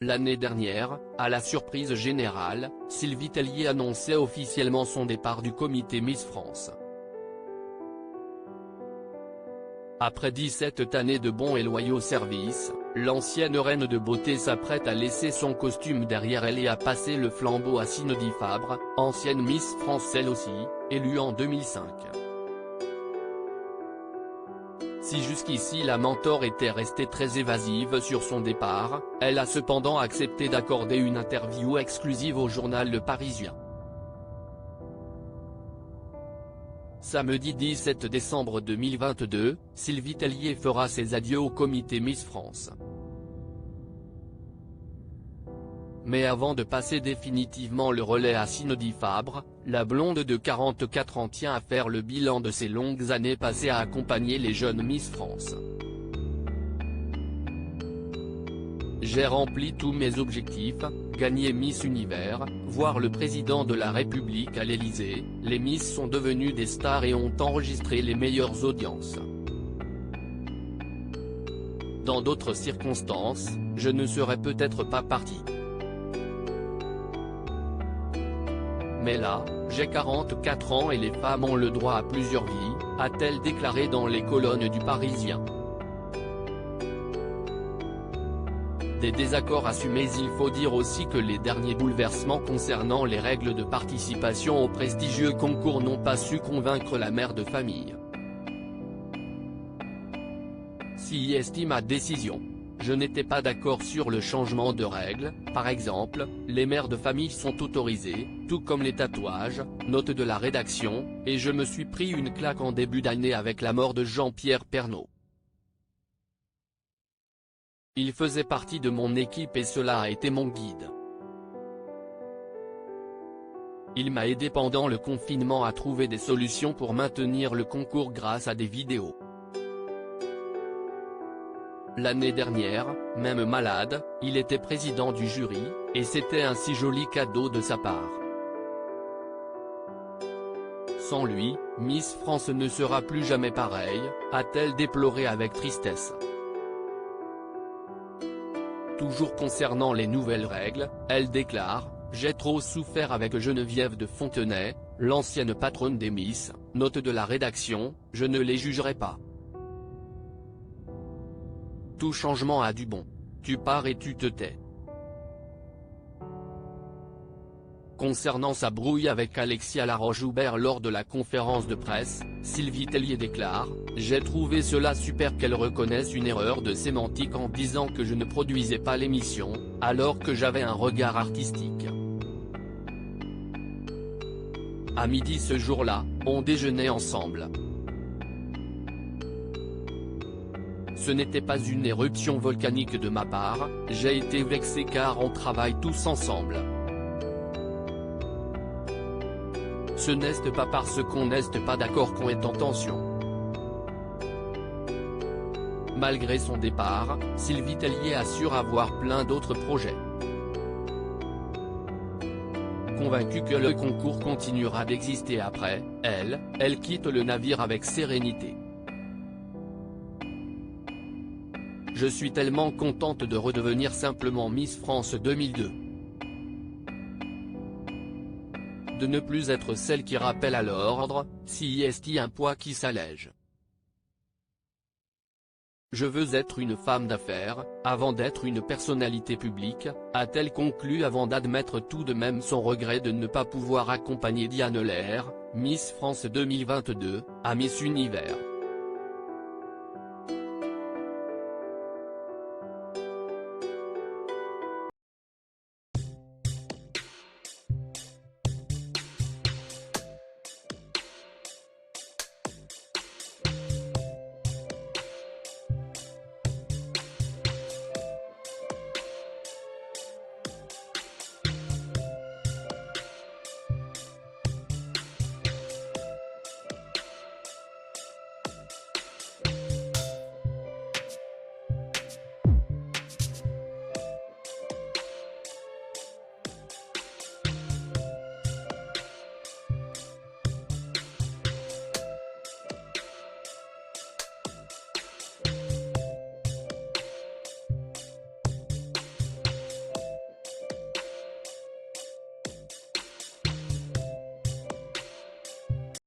L'année dernière, à la surprise générale, Sylvie Tellier annonçait officiellement son départ du comité Miss France. Après 17 années de bons et loyaux services, l'ancienne reine de beauté s'apprête à laisser son costume derrière elle et à passer le flambeau à Cindy Fabre, ancienne Miss France elle aussi, élue en 2005. Si jusqu'ici la mentor était restée très évasive sur son départ, elle a cependant accepté d'accorder une interview exclusive au journal Le Parisien. Samedi 17 décembre 2022, Sylvie Tellier fera ses adieux au comité Miss France. Mais avant de passer définitivement le relais à Cindy Fabre, la blonde de 44 ans tient à faire le bilan de ses longues années passées à accompagner les jeunes Miss France. J'ai rempli tous mes objectifs, gagner Miss Univers, voir le président de la République à l'Élysée, les Miss sont devenues des stars et ont enregistré les meilleures audiences. Dans d'autres circonstances, je ne serais peut-être pas partie. Mais là, j'ai 44 ans et les femmes ont le droit à plusieurs vies, a-t-elle déclaré dans les colonnes du Parisien. Des désaccords assumés. Il faut dire aussi que les derniers bouleversements concernant les règles de participation au prestigieux concours n'ont pas su convaincre la mère de famille. Si estime ma décision. Je n'étais pas d'accord sur le changement de règles, par exemple, les mères de famille sont autorisées, tout comme les tatouages, note de la rédaction, et je me suis pris une claque en début d'année avec la mort de Jean-Pierre Pernaut. Il faisait partie de mon équipe et cela a été mon guide. Il m'a aidé pendant le confinement à trouver des solutions pour maintenir le concours grâce à des vidéos. L'année dernière, même malade, il était président du jury, et c'était un si joli cadeau de sa part. Sans lui, Miss France ne sera plus jamais pareille, a-t-elle déploré avec tristesse. Toujours concernant les nouvelles règles, elle déclare « J'ai trop souffert avec Geneviève de Fontenay, l'ancienne patronne des Miss, note de la rédaction, je ne les jugerai pas. Tout changement a du bon. Tu pars et tu te tais. » Concernant sa brouille avec Alexia Laroche-Joubert lors de la conférence de presse, Sylvie Tellier déclare « J'ai trouvé cela super qu'elle reconnaisse une erreur de sémantique en disant que je ne produisais pas l'émission, alors que j'avais un regard artistique. » À midi ce jour-là, on déjeunait ensemble. Ce n'était pas une éruption volcanique de ma part, j'ai été vexé car on travaille tous ensemble. Ce n'est pas parce qu'on n'est pas d'accord qu'on est en tension. Malgré son départ, Sylvie Tellier assure avoir plein d'autres projets. Convaincue que le concours continuera d'exister après, elle quitte le navire avec sérénité. Je suis tellement contente de redevenir simplement Miss France 2002. De ne plus être celle qui rappelle à l'ordre, si est un poids qui s'allège. Je veux être une femme d'affaires, avant d'être une personnalité publique, a-t-elle conclu avant d'admettre tout de même son regret de ne pas pouvoir accompagner Diane Lair, Miss France 2022, à Miss Univers.